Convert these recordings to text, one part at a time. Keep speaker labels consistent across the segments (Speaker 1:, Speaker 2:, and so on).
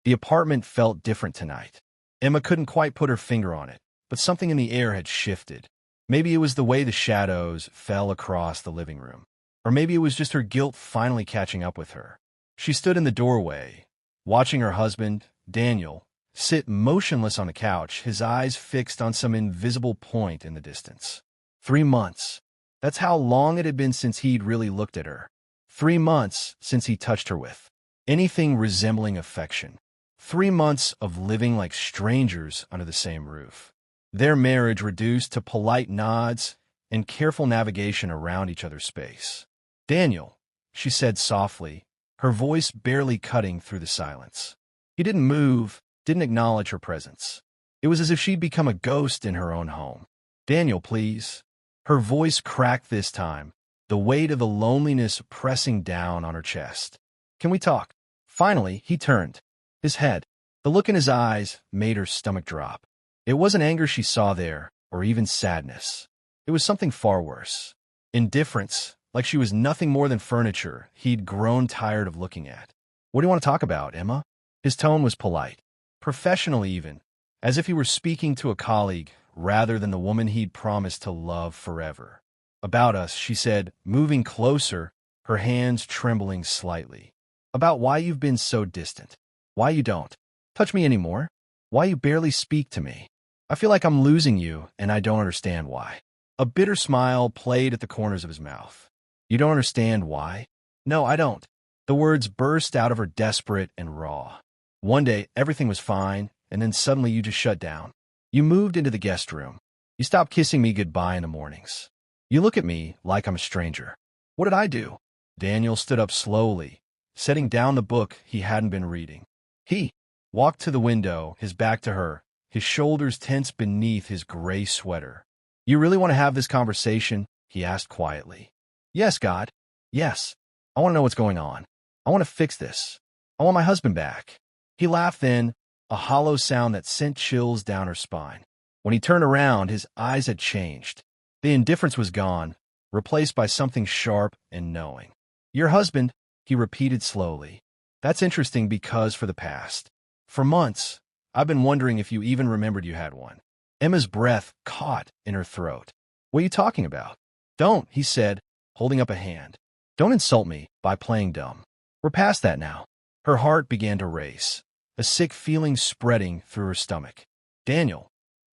Speaker 1: The apartment felt different tonight. Emma couldn't quite put her finger on it, but something in the air had shifted. Maybe it was the way the shadows fell across the living room. Or maybe it was just her guilt finally catching up with her. She stood in the doorway, watching her husband, Daniel, sit motionless on a couch, his eyes fixed on some invisible point in the distance. 3 months. That's how long it had been since he'd really looked at her. 3 months since he touched her with anything resembling affection. 3 months of living like strangers under the same roof. Their marriage reduced to polite nods and careful navigation around each other's space. "Daniel," she said softly, her voice barely cutting through the silence. He didn't move, didn't acknowledge her presence. It was as if she'd become a ghost in her own home. "Daniel, please." Her voice cracked this time, the weight of the loneliness pressing down on her chest. "Can we talk?" Finally, he turned. His head, the look in his eyes, made her stomach drop. It wasn't anger she saw there, or even sadness. It was something far worse. Indifference, like she was nothing more than furniture he'd grown tired of looking at. "What do you want to talk about, Emma?" His tone was polite, professional even, as if he were speaking to a colleague rather than the woman he'd promised to love forever. "About us," she said, moving closer, her hands trembling slightly. "About why you've been so distant. Why you don't touch me anymore. Why you barely speak to me. I feel like I'm losing you, and I don't understand why." A bitter smile played at the corners of his mouth. "You don't understand why?" "No, I don't." The words burst out of her desperate and raw. "One day, everything was fine, and then suddenly you just shut down. You moved into the guest room. You stopped kissing me goodbye in the mornings. You look at me like I'm a stranger." "What did I do?" Daniel stood up slowly, setting down the book he hadn't been reading. He walked to the window, his back to her, his shoulders tense beneath his gray sweater. "You really want to have this conversation?" he asked quietly. "Yes, God. Yes. I want to know what's going on. I want to fix this. I want my husband back." He laughed then, a hollow sound that sent chills down her spine. When he turned around, his eyes had changed. The indifference was gone, replaced by something sharp and knowing. "Your husband," he repeated slowly. "That's interesting because for months, I've been wondering if you even remembered you had one." Emma's breath caught in her throat. "What are you talking about?" "Don't," he said, holding up a hand. "Don't insult me by playing dumb. We're past that now." Her heart began to race, a sick feeling spreading through her stomach. "Daniel,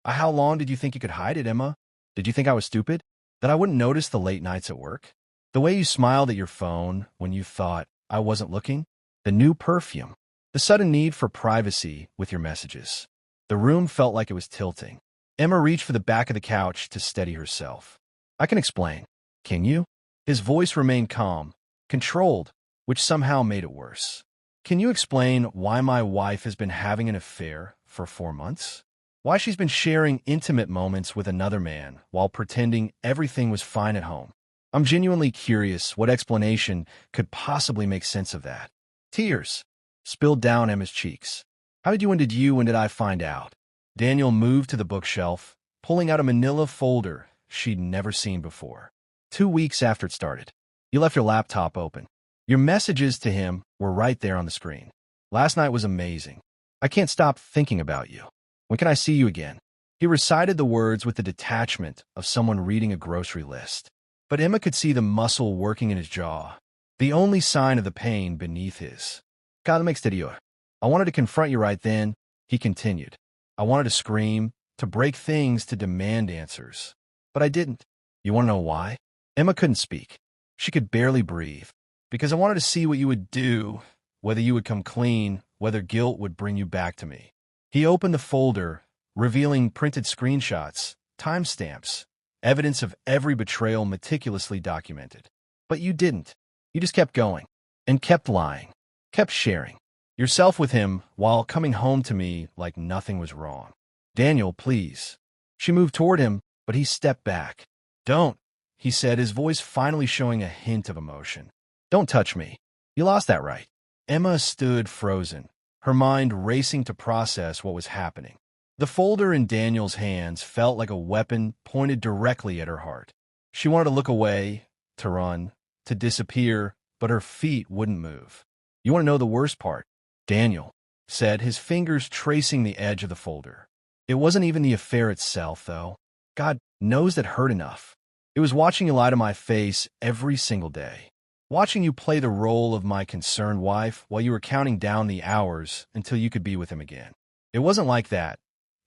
Speaker 1: how long did you think you could hide it, Emma? Did you think I was stupid? That I wouldn't notice the late nights at work? The way you smiled at your phone when you thought I wasn't looking? The new perfume? The sudden need for privacy with your messages?" The room felt like it was tilting. Emma reached for the back of the couch to steady herself. "I can explain." "Can you?" His voice remained calm, controlled, which somehow made it worse. "Can you explain why my wife has been having an affair for 4 months? Why she's been sharing intimate moments with another man while pretending everything was fine at home? I'm genuinely curious what explanation could possibly make sense of that." Tears spilled down Emma's cheeks. "How did you and did I find out?" Daniel moved to the bookshelf, pulling out a manila folder she'd never seen before. 2 weeks after it started. You left your laptop open. Your messages to him were right there on the screen. "Last night was amazing. I can't stop thinking about you. When can I see you again?" He recited the words with the detachment of someone reading a grocery list. But Emma could see the muscle working in his jaw, the only sign of the pain beneath his. "Cada me exterior. I wanted to confront you right then," he continued. "I wanted to scream, to break things, to demand answers. But I didn't. You want to know why?" Emma couldn't speak. She could barely breathe. "Because I wanted to see what you would do, whether you would come clean, whether guilt would bring you back to me." He opened the folder, revealing printed screenshots, timestamps, evidence of every betrayal meticulously documented. "But you didn't. You just kept going, and kept lying, kept sharing yourself with him while coming home to me like nothing was wrong." "Daniel, please." She moved toward him, but he stepped back. "Don't," he said, his voice finally showing a hint of emotion. "Don't touch me. You lost that right." Emma stood frozen, her mind racing to process what was happening. The folder in Daniel's hands felt like a weapon pointed directly at her heart. She wanted to look away, to run, to disappear, but her feet wouldn't move. "You want to know the worst part, Daniel?" said, his fingers tracing the edge of the folder. It wasn't even the affair itself, though. God knows that hurt enough. It was watching you lie to my face every single day. Watching you play the role of my concerned wife while you were counting down the hours until you could be with him again. It wasn't like that,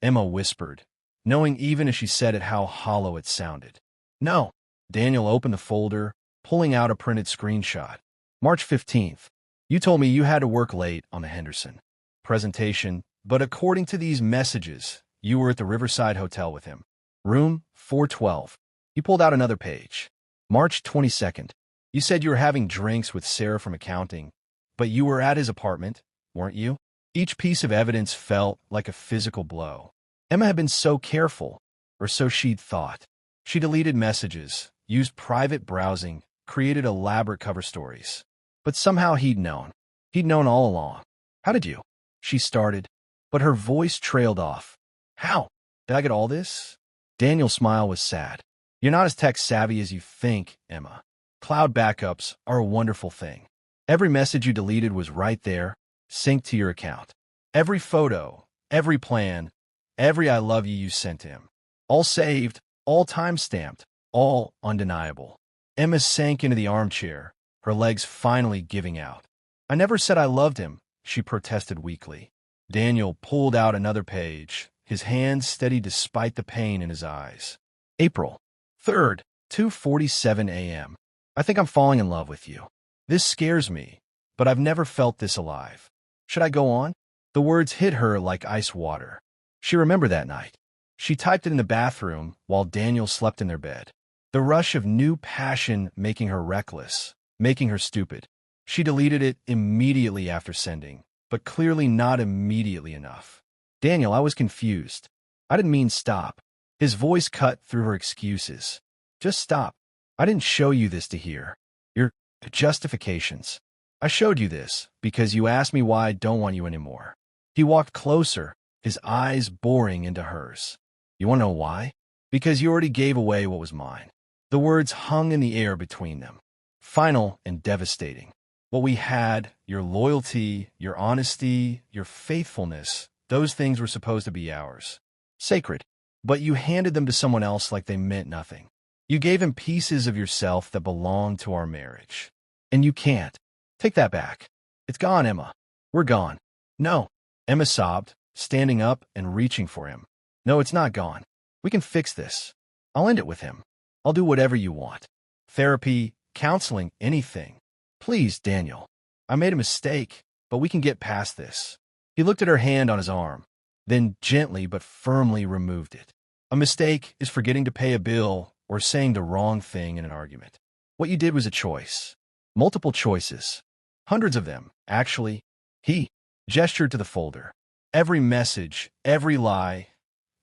Speaker 1: Emma whispered, knowing even as she said it how hollow it sounded. No. Daniel opened the folder, pulling out a printed screenshot. March 15th. You told me you had to work late on the Henderson presentation, but according to these messages, you were at the Riverside Hotel with him. Room 412. You pulled out another page. March 22nd. You said you were having drinks with Sarah from accounting, but you were at his apartment, weren't you? Each piece of evidence felt like a physical blow. Emma had been so careful, or so she'd thought. She deleted messages, used private browsing, created elaborate cover stories. But somehow he'd known. He'd known all along. How did you? She started, but her voice trailed off. How? Did I get all this? Daniel's smile was sad. You're not as tech-savvy as you think, Emma. Cloud backups are a wonderful thing. Every message you deleted was right there, synced to your account. Every photo, every plan, every I love you sent him. All saved, all time-stamped, all undeniable. Emma sank into the armchair, her legs finally giving out. I never said I loved him, she protested weakly. Daniel pulled out another page, his hands steady despite the pain in his eyes. April 3rd, 2:47 a.m. I think I'm falling in love with you. This scares me, but I've never felt this alive. Should I go on? The words hit her like ice water. She remembered that night. She typed it in the bathroom while Daniel slept in their bed. The rush of new passion making her reckless, making her stupid. She deleted it immediately after sending, but clearly not immediately enough. Daniel, I was confused. I didn't mean stop. His voice cut through her excuses. Just stop. I didn't show you this to hear. Your justifications. I showed you this because you asked me why I don't want you anymore. He walked closer, his eyes boring into hers. You want to know why? Because you already gave away what was mine. The words hung in the air between them. Final and devastating. What we had, your loyalty, your honesty, your faithfulness, those things were supposed to be ours. Sacred. But you handed them to someone else like they meant nothing. You gave him pieces of yourself that belonged to our marriage. And you can't. Take that back. It's gone, Emma. We're gone. No. Emma sobbed, standing up and reaching for him. No, it's not gone. We can fix this. I'll end it with him. I'll do whatever you want. Therapy, counseling, anything. Please, Daniel. I made a mistake, but we can get past this. He looked at her hand on his arm, then gently but firmly removed it. A mistake is forgetting to pay a bill or saying the wrong thing in an argument. What you did was a choice. Multiple choices. Hundreds of them, actually. He gestured to the folder. Every message, every lie,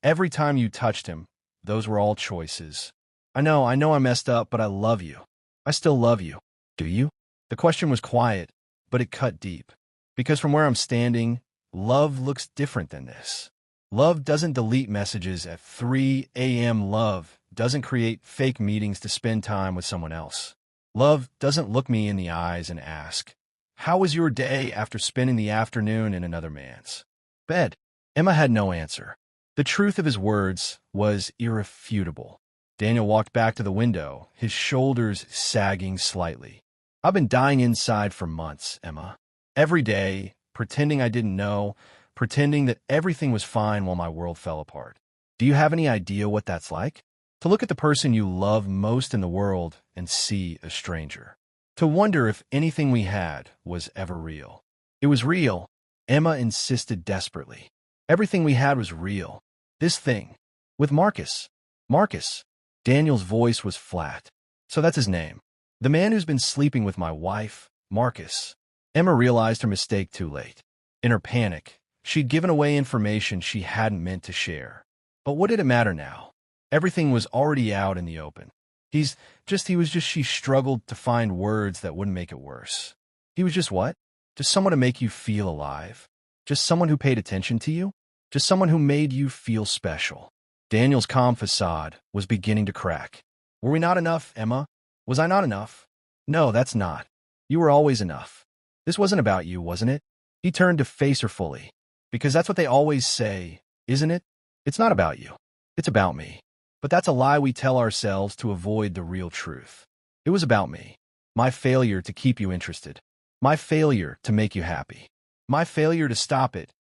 Speaker 1: every time you touched him, those were all choices. I know I messed up, but I love you. I still love you. Do you? The question was quiet, but it cut deep. Because from where I'm standing, love looks different than this. Love doesn't delete messages at 3 a.m. Love doesn't create fake meetings to spend time with someone else. Love doesn't look me in the eyes and ask, how was your day after spending the afternoon in another man's bed? Emma had no answer. The truth of his words was irrefutable. Daniel walked back to the window, his shoulders sagging slightly. I've been dying inside for months, Emma. Every day, pretending I didn't know, pretending that everything was fine while my world fell apart. Do you have any idea what that's like? To look at the person you love most in the world and see a stranger. To wonder if anything we had was ever real. It was real. Emma insisted desperately. Everything we had was real. This thing. With Marcus. Marcus. Daniel's voice was flat. So that's his name. The man who's been sleeping with my wife, Marcus. Emma realized her mistake too late. In her panic, she'd given away information she hadn't meant to share. But what did it matter now? Everything was already out in the open. She struggled to find words that wouldn't make it worse. He was just what? Just someone to make you feel alive. Just someone who paid attention to you. Just someone who made you feel special. Daniel's calm facade was beginning to crack. Were we not enough, Emma? Was I not enough? No, that's not. You were always enough. This wasn't about you, wasn't it? He turned to face her fully. Because that's what they always say, isn't it? It's not about you. It's about me. But that's a lie we tell ourselves to avoid the real truth. It was about me. My failure to keep you interested. My failure to make you happy. My failure to stop it,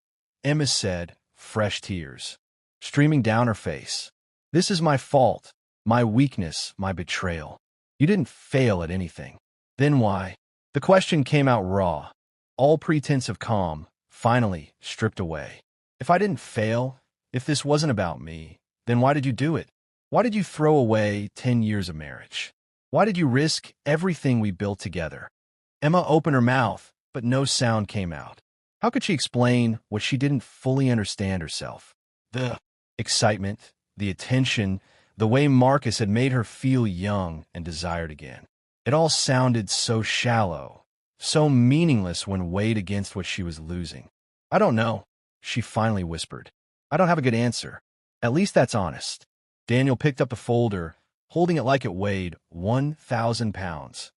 Speaker 1: Emma said, fresh tears streaming down her face. This is my fault, my weakness, my betrayal. You didn't fail at anything. Then why? The question came out raw, all pretense of calm, finally stripped away. If I didn't fail, if this wasn't about me, then why did you do it? Why did you throw away 10 years of marriage? Why did you risk everything we built together? Emma opened her mouth, but no sound came out. How could she explain what she didn't fully understand herself? The excitement, the attention, the way Marcus had made her feel young and desired again. It all sounded so shallow, so meaningless when weighed against what she was losing. I don't know, she finally whispered. I don't have a good answer. At least that's honest. Daniel picked up the folder, holding it like it weighed 1,000 pounds.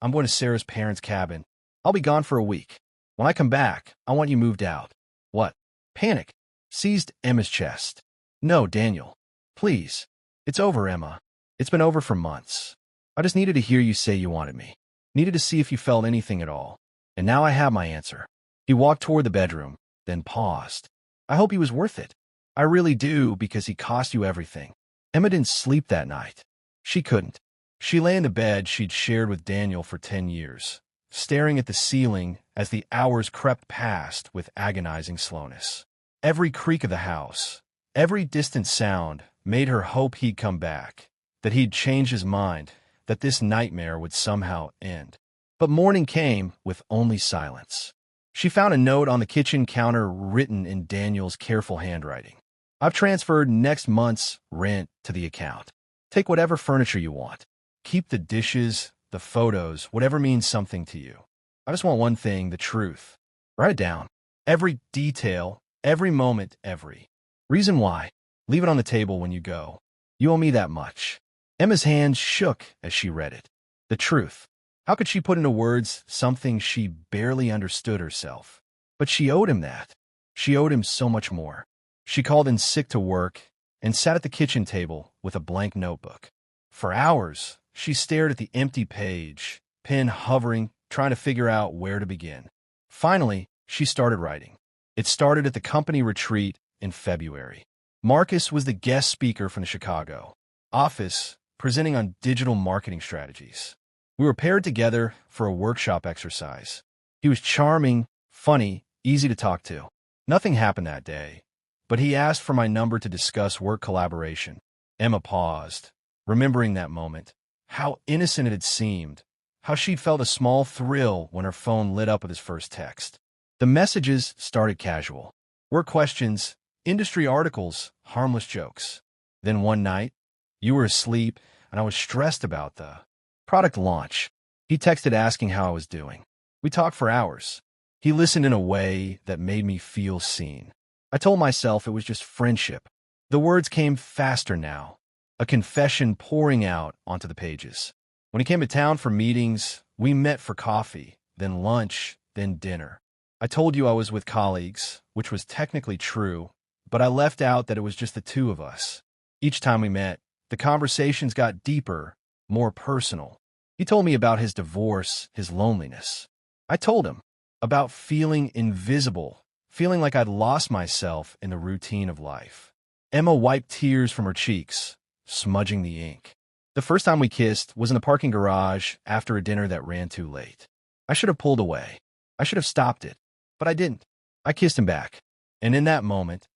Speaker 1: I'm going to Sarah's parents' cabin. I'll be gone for a week. When I come back, I want you moved out. What? Panic seized Emma's chest. No, Daniel. Please. It's over, Emma. It's been over for months. I just needed to hear you say you wanted me. Needed to see if you felt anything at all. And now I have my answer. He walked toward the bedroom, then paused. I hope he was worth it. I really do, because he cost you everything. Emma didn't sleep that night. She couldn't. She lay in the bed she'd shared with Daniel for 10 years, staring at the ceiling as the hours crept past with agonizing slowness. Every creak of the house, every distant sound made her hope he'd come back, that he'd change his mind, that this nightmare would somehow end. But morning came with only silence. She found a note on the kitchen counter written in Daniel's careful handwriting. I've transferred next month's rent to the account. Take whatever furniture you want. Keep the dishes, the photos, whatever means something to you. I just want one thing, the truth. Write it down. Every detail, every moment, every reason why. Leave it on the table when you go. You owe me that much. Emma's hands shook as she read it. The truth. How could she put into words something she barely understood herself? But she owed him that. She owed him so much more. She called in sick to work and sat at the kitchen table with a blank notebook. For hours, she stared at the empty page, pen hovering, trying to figure out where to begin. Finally, she started writing. It started at the company retreat in February. Marcus was the guest speaker from the Chicago office, presenting on digital marketing strategies. We were paired together for a workshop exercise. He was charming, funny, easy to talk to. Nothing happened that day, but he asked for my number to discuss work collaboration. Emma paused, remembering that moment. How innocent it had seemed. How she'd felt a small thrill when her phone lit up with his first text. The messages started casual. Work questions, industry articles, harmless jokes. Then one night, you were asleep, and I was stressed about the product launch. He texted asking how I was doing. We talked for hours. He listened in a way that made me feel seen. I told myself it was just friendship. The words came faster now, a confession pouring out onto the pages. When he came to town for meetings, we met for coffee, then lunch, then dinner. I told you I was with colleagues, which was technically true, but I left out that it was just the two of us. Each time we met, the conversations got deeper, more personal. He told me about his divorce, his loneliness. I told him about feeling invisible, feeling like I'd lost myself in the routine of life. Emma wiped tears from her cheeks, smudging the ink. The first time we kissed was in the parking garage after a dinner that ran too late. I should have pulled away. I should have stopped it, but I didn't. I kissed him back, and in that moment,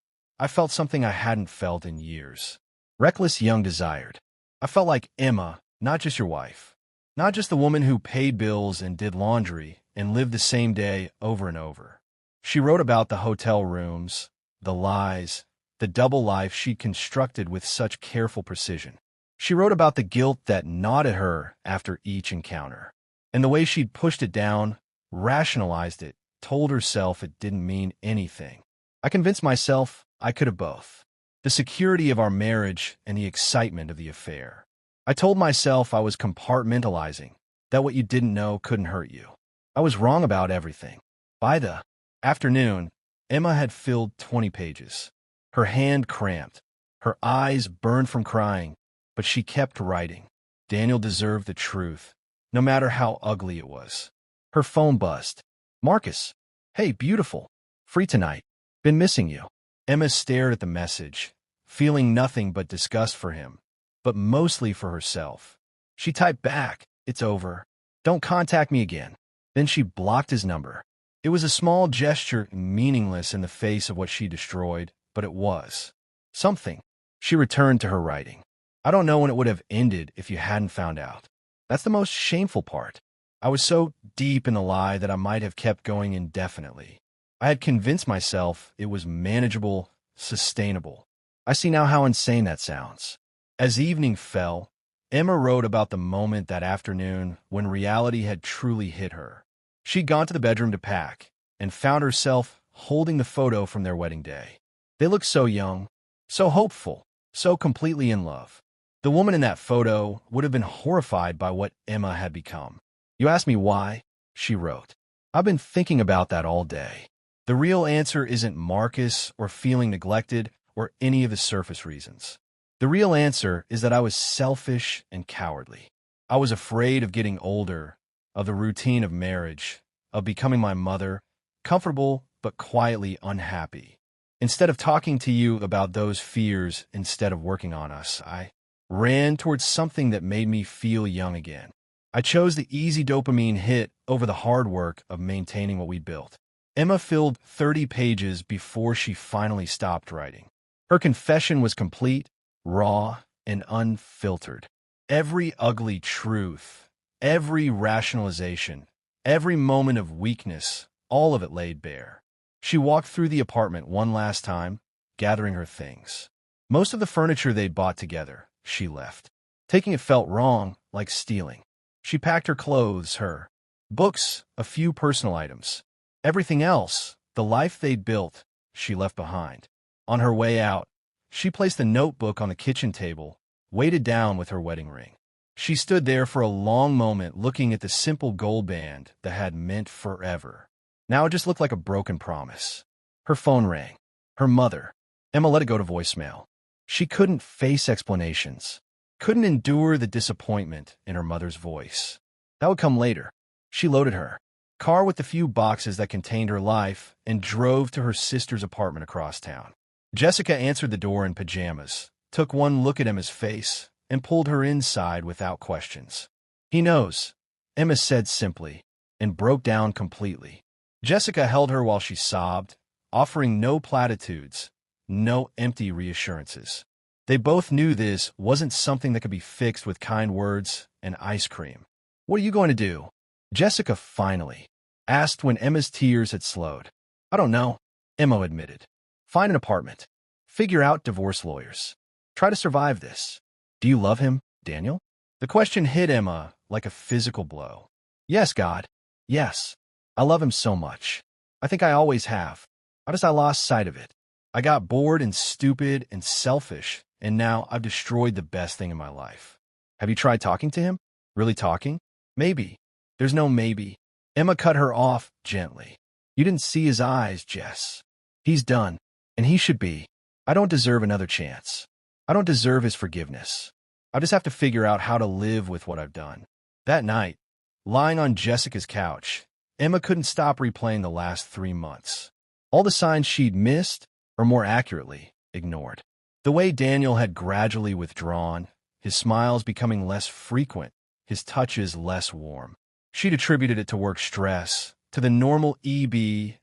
Speaker 1: I felt something I hadn't felt in years. Reckless young desired. I felt like Emma, not just your wife. Not just the woman who paid bills and did laundry and lived the same day over and over. She wrote about the hotel rooms, the lies, the double life she'd constructed with such careful precision. She wrote about the guilt that gnawed at her after each encounter, and the way she'd pushed it down, rationalized it, told herself it didn't mean anything. I convinced myself I could have both. The security of our marriage and the excitement of the affair. I told myself I was compartmentalizing, that what you didn't know couldn't hurt you. I was wrong about everything. By the Afternoon, Emma had filled 20 pages. Her hand cramped. Her eyes burned from crying, but she kept writing. Daniel deserved the truth, no matter how ugly it was. Her phone buzzed. Marcus. Hey, beautiful. Free tonight. Been missing you. Emma stared at the message, feeling nothing but disgust for him, but mostly for herself. She typed back, "It's over. Don't contact me again." Then she blocked his number. It was a small gesture, meaningless in the face of what she destroyed, but it was something. She returned to her writing. I don't know when it would have ended if you hadn't found out. That's the most shameful part. I was so deep in the lie that I might have kept going indefinitely. I had convinced myself it was manageable, sustainable. I see now how insane that sounds. As evening fell, Emma wrote about the moment that afternoon when reality had truly hit her. She'd gone to the bedroom to pack and found herself holding the photo from their wedding day. They looked so young, so hopeful, so completely in love. The woman in that photo would have been horrified by what Emma had become. You ask me why? She wrote. I've been thinking about that all day. The real answer isn't Marcus or feeling neglected or any of the surface reasons. The real answer is that I was selfish and cowardly. I was afraid of getting older, of the routine of marriage, of becoming my mother, comfortable but quietly unhappy. Instead of talking to you about those fears, instead of working on us, I ran towards something that made me feel young again. I chose the easy dopamine hit over the hard work of maintaining what we'd built. Emma filled 30 pages before she finally stopped writing. Her confession was complete, raw, and unfiltered. Every ugly truth, every rationalization, every moment of weakness, all of it laid bare. She walked through the apartment one last time, gathering her things. Most of the furniture they'd bought together, she left. Taking it felt wrong, like stealing. She packed her clothes, her books, a few personal items. Everything else, the life they'd built, she left behind. On her way out, she placed the notebook on the kitchen table, weighted down with her wedding ring. She stood there for a long moment looking at the simple gold band that had meant forever. Now it just looked like a broken promise. Her phone rang. Her mother. Emma let it go to voicemail. She couldn't face explanations, couldn't endure the disappointment in her mother's voice. That would come later. She loaded her car with the few boxes that contained her life and drove to her sister's apartment across town. Jessica answered the door in pajamas, took one look at Emma's face, and pulled her inside without questions. He knows, Emma said simply, and broke down completely. Jessica held her while she sobbed, offering no platitudes, no empty reassurances. They both knew this wasn't something that could be fixed with kind words and ice cream. What are you going to do? Jessica finally asked when Emma's tears had slowed. I don't know, Emma admitted. Find an apartment. Figure out divorce lawyers. Try to survive this. Do you love him, Daniel? The question hit Emma like a physical blow. Yes, God. Yes. I love him so much. I think I always have. I lost sight of it. I got bored and stupid and selfish, and now I've destroyed the best thing in my life. Have you tried talking to him? Really talking? Maybe. There's no maybe. Emma cut her off gently. You didn't see his eyes, Jess. He's done, and he should be. I don't deserve another chance. I don't deserve his forgiveness. I just have to figure out how to live with what I've done. That night, lying on Jessica's couch, Emma couldn't stop replaying the last 3 months. All the signs she'd missed, or more accurately, ignored. The way Daniel had gradually withdrawn, his smiles becoming less frequent, his touches less warm. She'd attributed it to work stress, to the normal ebb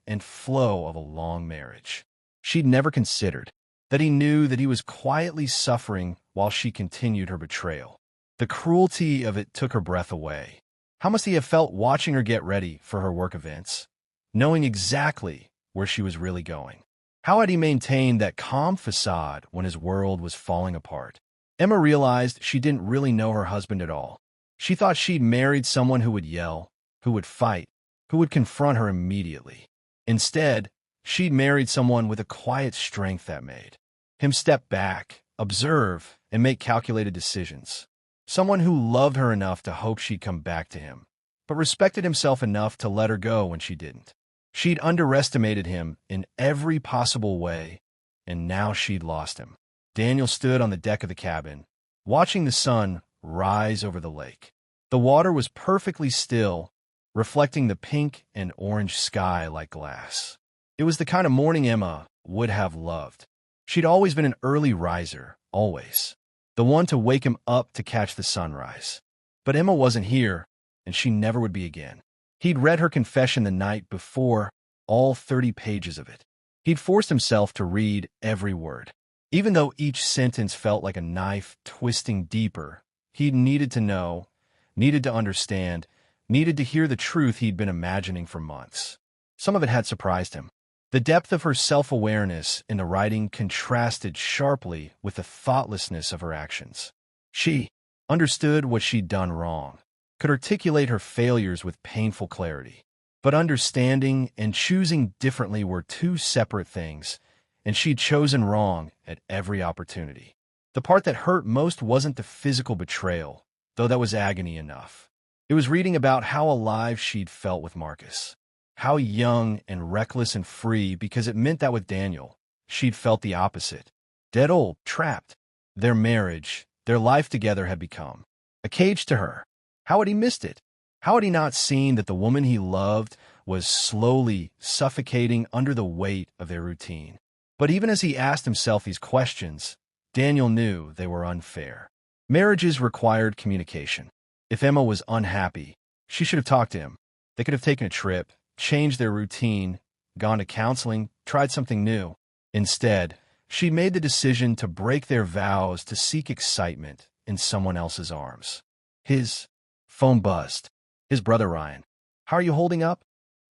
Speaker 1: and flow of a long marriage. She'd never considered that he knew that he was quietly suffering while she continued her betrayal. The cruelty of it took her breath away. How must he have felt watching her get ready for her work events, knowing exactly where she was really going? How had he maintained that calm facade when his world was falling apart? Emma realized she didn't really know her husband at all. She thought she'd married someone who would yell, who would fight, who would confront her immediately. Instead, she'd married someone with a quiet strength that made him step back, observe, and make calculated decisions. Someone who loved her enough to hope she'd come back to him, but respected himself enough to let her go when she didn't. She'd underestimated him in every possible way, and now she'd lost him. Daniel stood on the deck of the cabin, watching the sun rise over the lake. The water was perfectly still, reflecting the pink and orange sky like glass. It was the kind of morning Emma would have loved. She'd always been an early riser, always. The one to wake him up to catch the sunrise. But Emma wasn't here, and she never would be again. He'd read her confession the night before, all 30 pages of it. He'd forced himself to read every word. Even though each sentence felt like a knife twisting deeper, he needed to know, needed to understand, needed to hear the truth he'd been imagining for months. Some of it had surprised him. The depth of her self-awareness in the writing contrasted sharply with the thoughtlessness of her actions. She understood what she'd done wrong, could articulate her failures with painful clarity. But understanding and choosing differently were two separate things, and she'd chosen wrong at every opportunity. The part that hurt most wasn't the physical betrayal, though that was agony enough. It was reading about how alive she'd felt with Marcus. How young and reckless and free, because it meant that with Daniel, she'd felt the opposite. Dead old, trapped. Their marriage, their life together had become a cage to her. How had he missed it? How had he not seen that the woman he loved was slowly suffocating under the weight of their routine? But even as he asked himself these questions, Daniel knew they were unfair. Marriages required communication. If Emma was unhappy, she should have talked to him. They could have taken a trip, changed their routine, gone to counseling, tried something new. Instead, she made the decision to break their vows to seek excitement in someone else's arms. His phone buzzed. His brother Ryan. "How are you holding up?"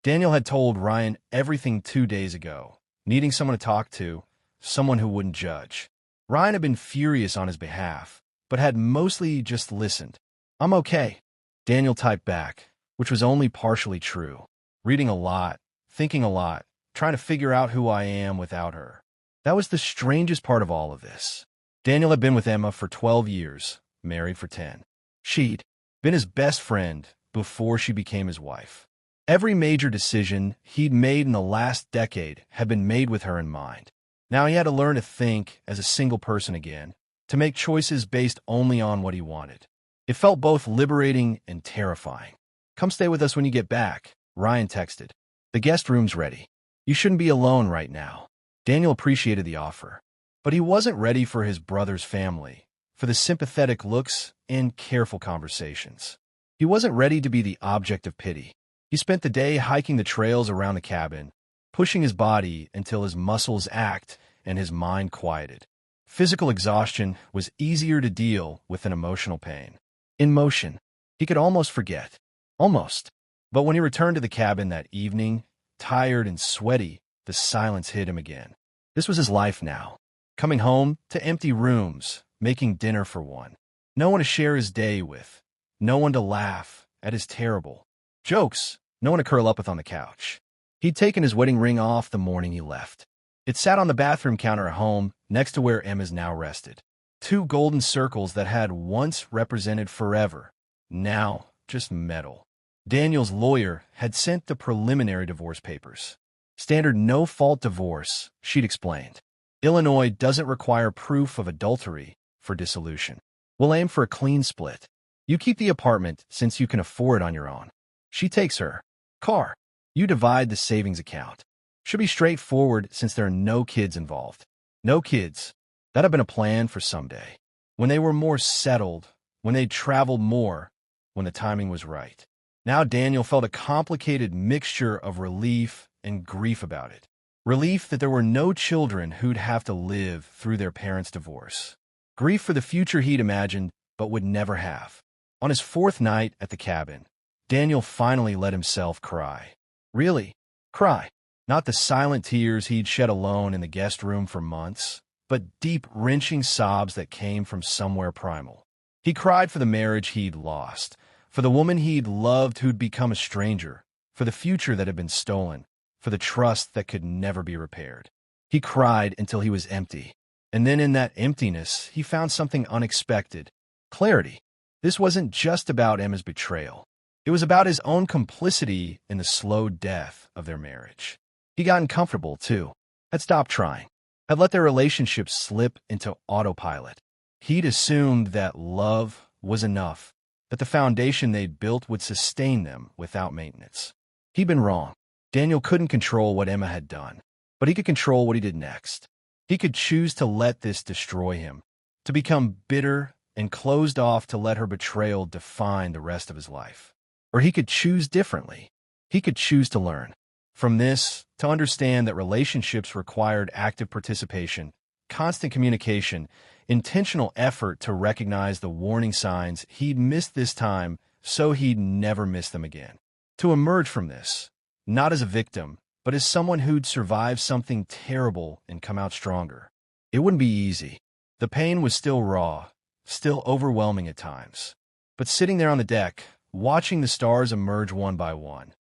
Speaker 1: Daniel had told Ryan everything 2 days ago, needing someone to talk to, someone who wouldn't judge. Ryan had been furious on his behalf, but had mostly just listened. "I'm okay," Daniel typed back, which was only partially true. "Reading a lot, thinking a lot, trying to figure out who I am without her." That was the strangest part of all of this. Daniel had been with Emma for 12 years, married for 10. She'd been his best friend before she became his wife. Every major decision he'd made in the last decade had been made with her in mind. Now he had to learn to think as a single person again, to make choices based only on what he wanted. It felt both liberating and terrifying. "Come stay with us when you get back," Ryan texted. "The guest room's ready. You shouldn't be alone right now." Daniel appreciated the offer, but he wasn't ready for his brother's family, for the sympathetic looks and careful conversations. He wasn't ready to be the object of pity. He spent the day hiking the trails around the cabin, pushing his body until his muscles ached and his mind quieted. Physical exhaustion was easier to deal with than emotional pain. In motion, he could almost forget. Almost. But when he returned to the cabin that evening, tired and sweaty, the silence hit him again. This was his life now. Coming home to empty rooms, making dinner for one. No one to share his day with. No one to laugh at his terrible jokes. No one to curl up with on the couch. He'd taken his wedding ring off the morning he left. It sat on the bathroom counter at home, next to where Emma's now rested. 2 golden circles that had once represented forever, now just metal. Daniel's lawyer had sent the preliminary divorce papers. Standard no-fault divorce, she'd explained. Illinois doesn't require proof of adultery for dissolution. We'll aim for a clean split. You keep the apartment since you can afford it on your own. She takes her car. You divide the savings account. Should be straightforward since there are no kids involved. No kids. That had been a plan for someday. When they were more settled, when they'd traveled more, when the timing was right. Now Daniel felt a complicated mixture of relief and grief about it. Relief that there were no children who'd have to live through their parents' divorce. Grief for the future he'd imagined, but would never have. On his 4th night at the cabin, Daniel finally let himself cry. Really, cry. Not the silent tears he'd shed alone in the guest room for months, but deep, wrenching sobs that came from somewhere primal. He cried for the marriage he'd lost, for the woman he'd loved who'd become a stranger, for the future that had been stolen, for the trust that could never be repaired. He cried until he was empty, and then in that emptiness, he found something unexpected. Clarity. This wasn't just about Emma's betrayal. It was about his own complicity in the slow death of their marriage. He'd gotten comfortable, too, had stopped trying, had let their relationship slip into autopilot. He'd assumed that love was enough, that the foundation they'd built would sustain them without maintenance. He'd been wrong. Daniel couldn't control what Emma had done, but he could control what he did next. He could choose to let this destroy him, to become bitter and closed off to let her betrayal define the rest of his life. Or he could choose differently. He could choose to learn. From this, to understand that relationships required active participation, constant communication, intentional effort to recognize the warning signs he'd missed this time so he'd never miss them again. To emerge from this, not as a victim, but as someone who'd survived something terrible and come out stronger. It wouldn't be easy. The pain was still raw, still overwhelming at times. But sitting there on the deck, watching the stars emerge one by one,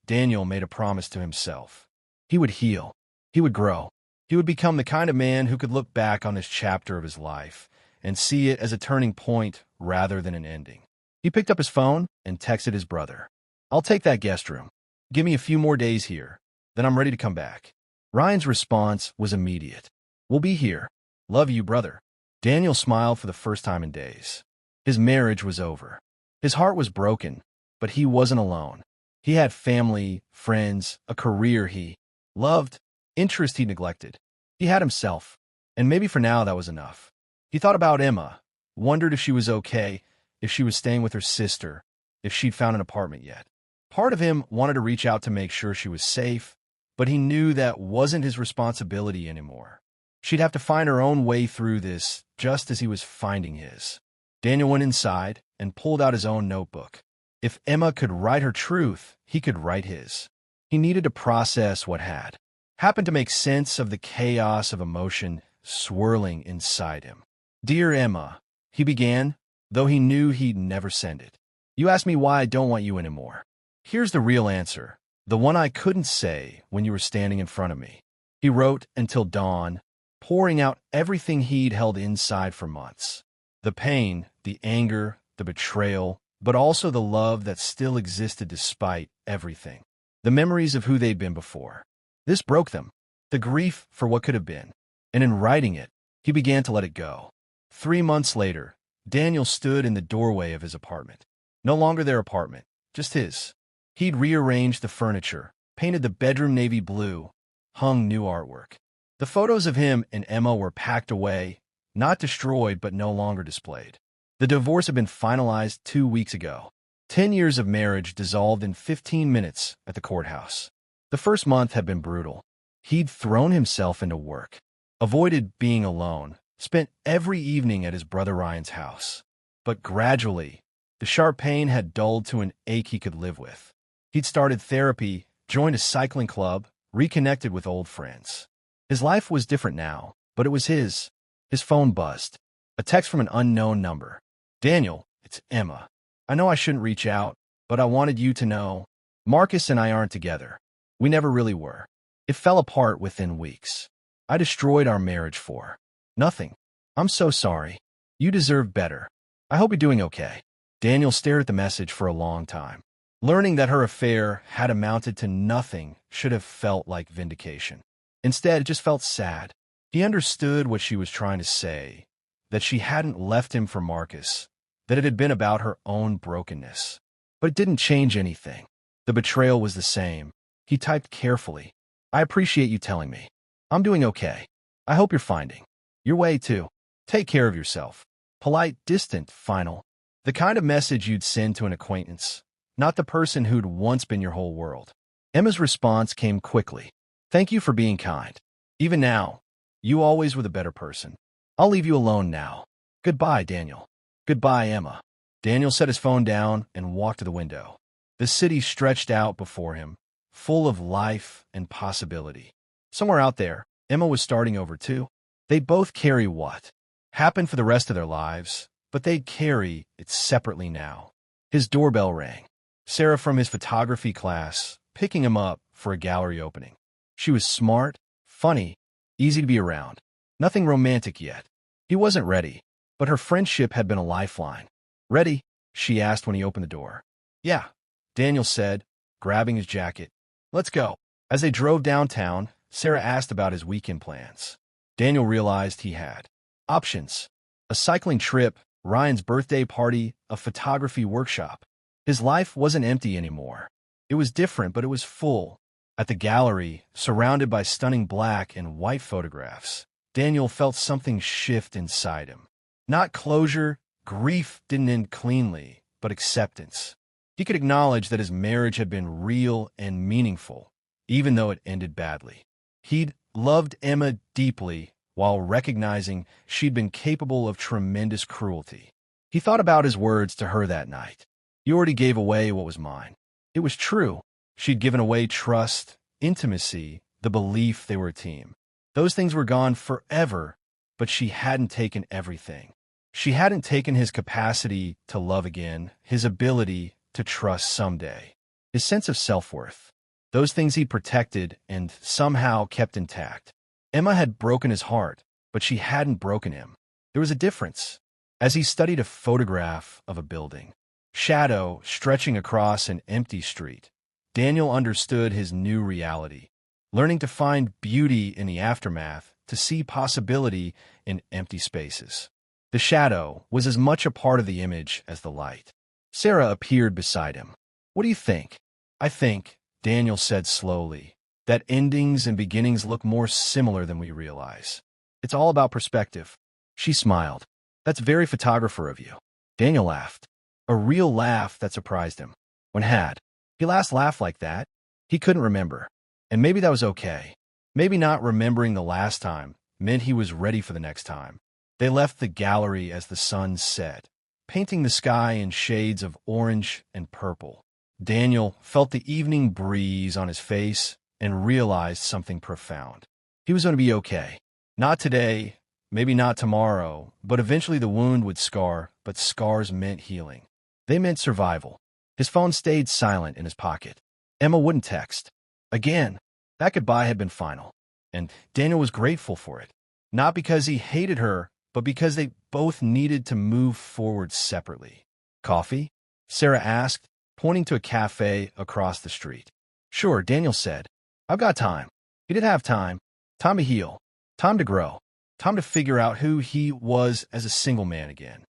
Speaker 1: Daniel made a promise to himself. He would heal. He would grow. He would become the kind of man who could look back on this chapter of his life and see it as a turning point rather than an ending. He picked up his phone and texted his brother. "I'll take that guest room. Give me a few more days here, then I'm ready to come back." Ryan's response was immediate. "We'll be here. Love you, brother." Daniel smiled for the first time in days. His marriage was over. His heart was broken, but he wasn't alone. He had family, friends, a career he loved, interests he neglected. He had himself, and maybe for now that was enough. He thought about Emma, wondered if she was okay, if she was staying with her sister, if she'd found an apartment yet. Part of him wanted to reach out to make sure she was safe, but he knew that wasn't his responsibility anymore. She'd have to find her own way through this, just as he was finding his. Daniel went inside and pulled out his own notebook. If Emma could write her truth, he could write his. He needed to process what had happened, to make sense of the chaos of emotion swirling inside him. "Dear Emma," he began, though he knew he'd never send it. "You asked me why I don't want you anymore. Here's the real answer, the one I couldn't say when you were standing in front of me." He wrote until dawn, pouring out everything he'd held inside for months. The pain, the anger, the betrayal, but also the love that still existed despite everything. The memories of who they'd been before. This broke them. The grief for what could have been. And in writing it, he began to let it go. 3 months later, Daniel stood in the doorway of his apartment. No longer their apartment, just his. He'd rearranged the furniture, painted the bedroom navy blue, hung new artwork. The photos of him and Emma were packed away, not destroyed but no longer displayed. The divorce had been finalized 2 weeks ago. 10 years of marriage dissolved in 15 minutes at the courthouse. The first month had been brutal. He'd thrown himself into work, avoided being alone, spent every evening at his brother Ryan's house. But gradually, the sharp pain had dulled to an ache he could live with. He'd started therapy, joined a cycling club, reconnected with old friends. His life was different now, but it was his. His phone buzzed. A text from an unknown number. "Daniel, it's Emma. I know I shouldn't reach out, but I wanted you to know. Marcus and I aren't together. We never really were. It fell apart within weeks. I destroyed our marriage for nothing. I'm so sorry. You deserve better. I hope you're doing okay." Daniel stared at the message for a long time. Learning that her affair had amounted to nothing should have felt like vindication. Instead, it just felt sad. He understood what she was trying to say, that she hadn't left him for Marcus, that it had been about her own brokenness. But it didn't change anything. The betrayal was the same. He typed carefully. "I appreciate you telling me. I'm doing okay. I hope you're finding your way too. Take care of yourself." Polite, distant, final. The kind of message you'd send to an acquaintance, not the person who'd once been your whole world. Emma's response came quickly. "Thank you for being kind. Even now, you always were the better person. I'll leave you alone now. Goodbye, Daniel." "Goodbye, Emma." Daniel set his phone down and walked to the window. The city stretched out before him, full of life and possibility. Somewhere out there, Emma was starting over too. They'd both carry what happened for the rest of their lives, but they'd carry it separately now. His doorbell rang. Sarah from his photography class, picking him up for a gallery opening. She was smart, funny, easy to be around. Nothing romantic yet. He wasn't ready, but her friendship had been a lifeline. "Ready?" she asked when he opened the door. "Yeah." Daniel said, grabbing his jacket. Let's go. As they drove downtown, Sarah asked about his weekend plans. Daniel realized he had options. A cycling trip, Ryan's birthday party, a photography workshop. His life wasn't empty anymore. It was different, but it was full. At the gallery, surrounded by stunning black and white photographs, Daniel felt something shift inside him. Not closure, grief didn't end cleanly, but acceptance. He could acknowledge that his marriage had been real and meaningful, even though it ended badly. He'd loved Emma deeply while recognizing she'd been capable of tremendous cruelty. He thought about his words to her that night. "You already gave away what was mine." It was true. She'd given away trust, intimacy, the belief they were a team. Those things were gone forever, but she hadn't taken everything. She hadn't taken his capacity to love again, his ability to trust someday, his sense of self-worth. Those things he protected and somehow kept intact. Emma had broken his heart, but she hadn't broken him. There was a difference. As he studied a photograph of a building, shadow stretching across an empty street, Daniel understood his new reality, learning to find beauty in the aftermath, to see possibility in empty spaces. The shadow was as much a part of the image as the light. Sarah appeared beside him. "What do you think?" "I think," Daniel said slowly, "that endings and beginnings look more similar than we realize. It's all about perspective." She smiled. "That's very photographer of you." Daniel laughed. A real laugh that surprised him. When had he last laughed like that? He couldn't remember. And maybe that was okay. Maybe not remembering the last time meant he was ready for the next time. They left the gallery as the sun set, painting the sky in shades of orange and purple. Daniel felt the evening breeze on his face and realized something profound. He was going to be okay. Not today, maybe not tomorrow, but eventually the wound would scar, but scars meant healing. They meant survival. His phone stayed silent in his pocket. Emma wouldn't text. Again, that goodbye had been final, and Daniel was grateful for it. Not because he hated her, but because they both needed to move forward separately. "Coffee?" Sarah asked, pointing to a cafe across the street. "Sure," Daniel said. "I've got time." He did have time. Time to heal. Time to grow. Time to figure out who he was as a single man again.